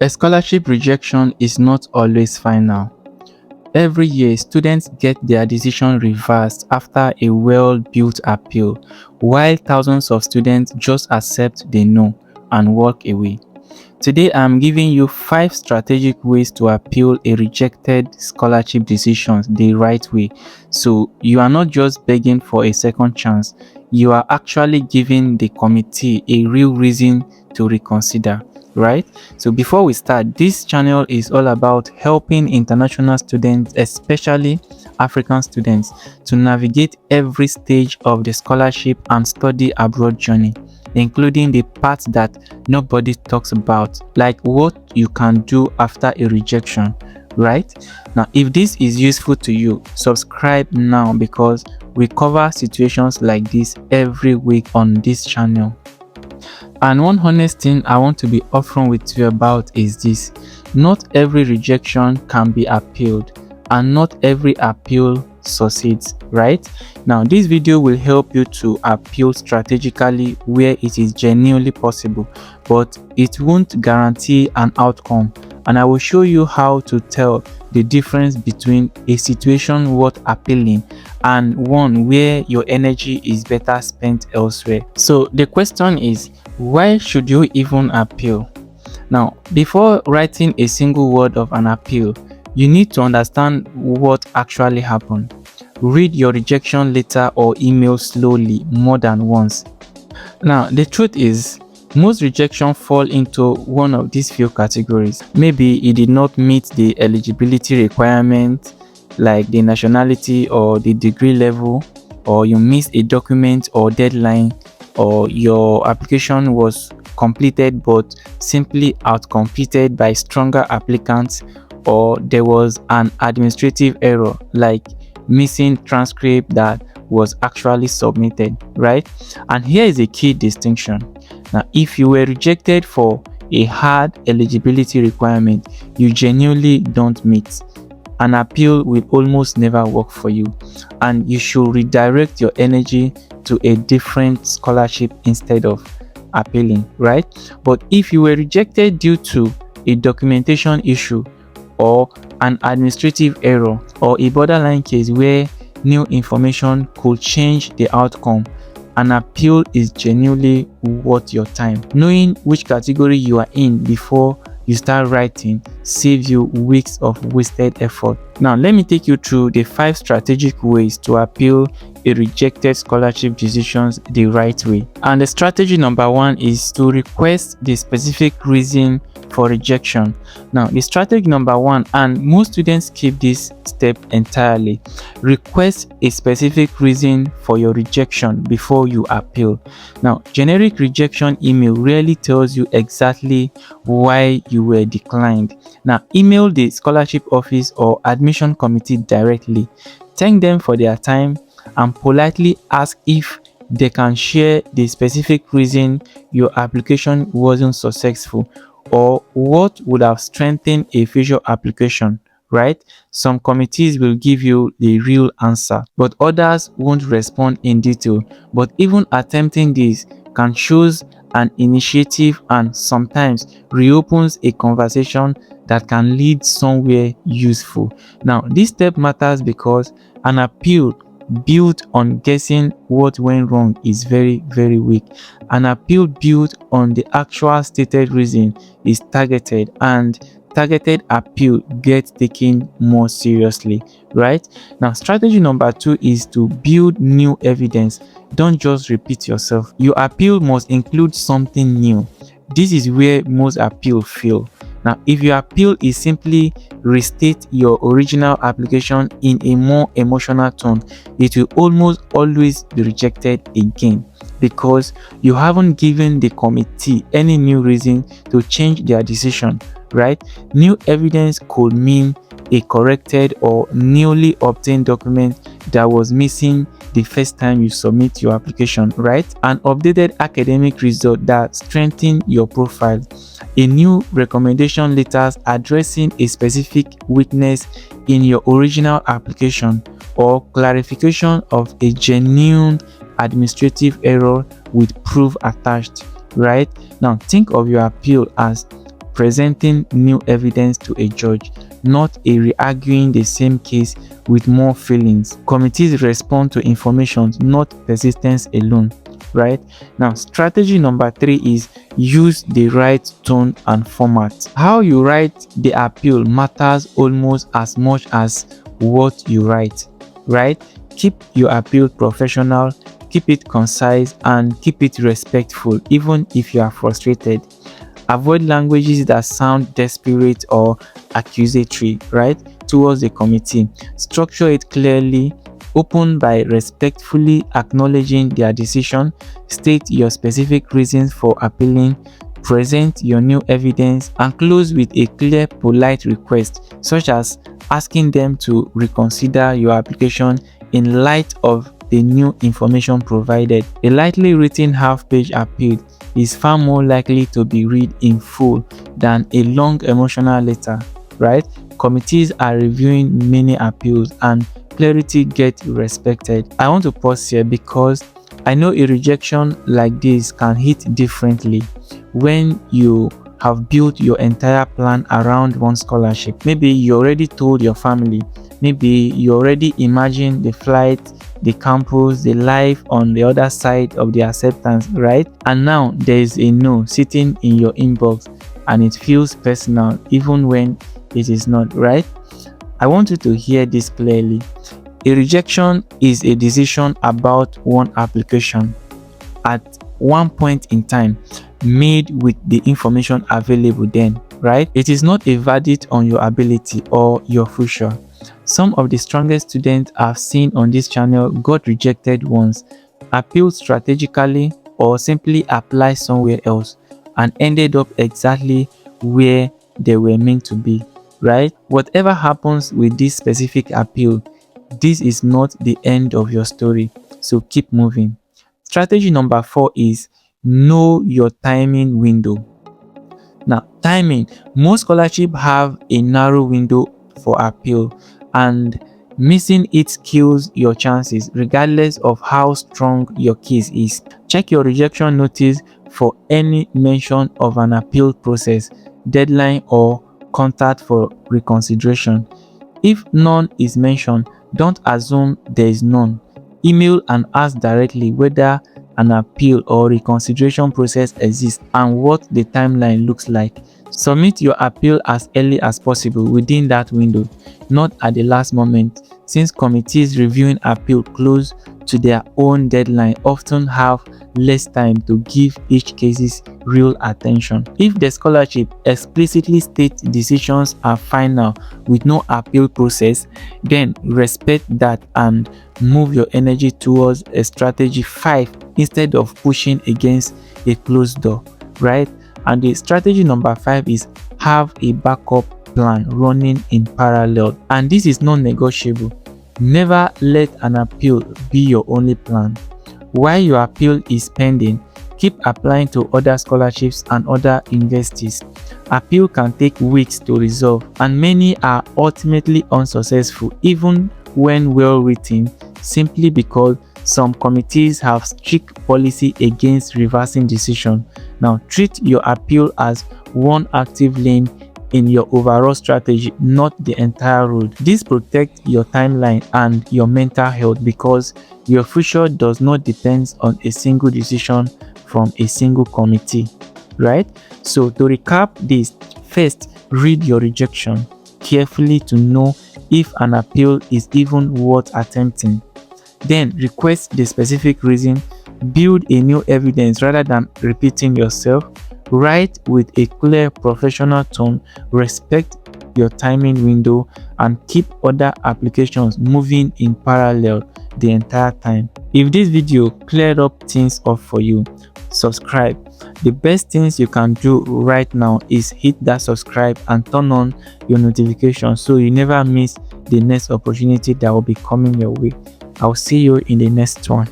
A scholarship rejection is not always final. Every year, students get their decision reversed after a well-built appeal, while thousands of students just accept the no and walk away. Today, I'm giving you 5 strategic ways to appeal a rejected scholarship decision the right way. So you are not just begging for a second chance, you are actually giving the committee a real reason to reconsider, right? So before we start, this channel is all about helping international students, especially African students, to navigate every stage of the scholarship and study abroad journey, including the parts that nobody talks about, like what you can do after a rejection, right? Now, if this is useful to you, subscribe now because we cover situations like this every week on this channel. And one honest thing I want to be upfront with you about is this: not every rejection can be appealed, and not every appeal succeeds, right? Now, this video will help you to appeal strategically where it is genuinely possible, but it won't guarantee an outcome. And I will show you how to tell the difference between a situation worth appealing and one where your energy is better spent elsewhere. So the question is, why should you even appeal? Now, before writing a single word of an appeal, you need to understand what actually happened. Read your rejection letter or email slowly more than once. Now, the truth is, most rejections fall into one of these few categories. Maybe it did not meet the eligibility requirement, like the nationality or the degree level, or you missed a document or deadline, or your application was completed but simply outcompeted by stronger applicants, or there was an administrative error like missing transcript that was actually submitted, right? And here is a key distinction. Now, if you were rejected for a hard eligibility requirement you genuinely don't meet, an appeal will almost never work for you, and you should redirect your energy to a different scholarship instead of appealing, right? But if you were rejected due to a documentation issue or an administrative error or a borderline case where new information could change the outcome, an appeal is genuinely worth your time. Knowing which category you are in before you start writing saves you weeks of wasted effort. Now, let me take you through the 5 strategic ways to appeal a rejected scholarship decisions the right way. And the strategy number 1 is to request the specific reason for rejection. Now, the strategy number 1, and most students skip this step entirely: request a specific reason for your rejection before you appeal. Now, generic rejection email rarely tells you exactly why you were declined. Now, email the scholarship office or admission committee directly. Thank them for their time and politely ask if they can share the specific reason your application wasn't successful, or what would have strengthened a future application, right? Some committees will give you the real answer, but others won't respond in detail. But even attempting this can show an initiative and sometimes reopens a conversation that can lead somewhere useful. Now, this step matters because an appeal built on guessing what went wrong is very, very weak. An appeal built on the actual stated reason is targeted, and targeted appeal gets taken more seriously, right? Now, strategy number 2 is to build new evidence. Don't just repeat yourself. Your appeal must include something new. This is where most appeals fail. Now, if your appeal is simply restate your original application in a more emotional tone, it will almost always be rejected again because you haven't given the committee any new reason to change their decision, right? New evidence could mean a corrected or newly obtained document that was missing the first time you submit your application, right? An updated academic result that strengthens your profile, a new recommendation letters addressing a specific weakness in your original application, or clarification of a genuine administrative error with proof attached, right? Now, think of your appeal as presenting new evidence to a judge, not a re-arguing the same case with more feelings. Committees respond to information, not persistence alone. Right now, strategy number 3 is use the right tone and format. How you write the appeal matters almost as much as what you write. Right? Keep your appeal professional, keep it concise, and keep it respectful, even if you are frustrated. Avoid languages that sound desperate or accusatory, right, towards the committee. Structure it clearly. Open by respectfully acknowledging their decision. State your specific reasons for appealing. Present your new evidence, and close with a clear, polite request, such as asking them to reconsider your application in light of the new information provided. A lightly written half-page appeal is far more likely to be read in full than a long emotional letter, right? Committees are reviewing many appeals and clarity gets respected. I want to pause here because I know a rejection like this can hit differently when you have built your entire plan around one scholarship. Maybe you already told your family, maybe you already imagined the flight, the campus, the life on the other side of the acceptance, right? And now there is a no sitting in your inbox and it feels personal even when it is not, right? I want you to hear this clearly. A rejection is a decision about one application at one point in time, made with the information available then, right? It is not a verdict on your ability or your future. Some of the strongest students I've seen on this channel got rejected once, appealed strategically, or simply applied somewhere else and ended up exactly where they were meant to be, right? Whatever happens with this specific appeal, this is not the end of your story, so keep moving. Strategy number 4 is know your timing window. Now, timing. Most scholarships have a narrow window for appeal, and missing it kills your chances regardless of how strong your case is. Check your rejection notice for any mention of an appeal process, deadline, or contact for reconsideration. If none is mentioned, don't assume there is none. Email and ask directly whether an appeal or reconsideration process exists and what the timeline looks like. Submit your appeal as early as possible within that window, not at the last moment, since committees reviewing appeal close to their own deadline often have less time to give each case's real attention. If the scholarship explicitly states decisions are final with no appeal process, then respect that and move your energy towards a strategy 5 instead of pushing against a closed door, right? And the strategy number 5 is have a backup plan running in parallel, and this is non-negotiable. Never let an appeal be your only plan. While your appeal is pending, keep applying to other scholarships and other universities. Appeal can take weeks to resolve, and many are ultimately unsuccessful even when well written, simply because some committees have strict policy against reversing decision. Now, treat your appeal as one active lane in your overall strategy, not the entire road. This protects your timeline and your mental health because your future does not depend on a single decision from a single committee, right? So to recap this, first, read your rejection carefully to know if an appeal is even worth attempting. Then request the specific reason, build a new evidence rather than repeating yourself, write with a clear professional tone, respect your timing window, and keep other applications moving in parallel the entire time. If this video cleared up things up for you, subscribe. The best things you can do right now is hit that subscribe and turn on your notifications so you never miss the next opportunity that will be coming your way. I'll see you in the next one.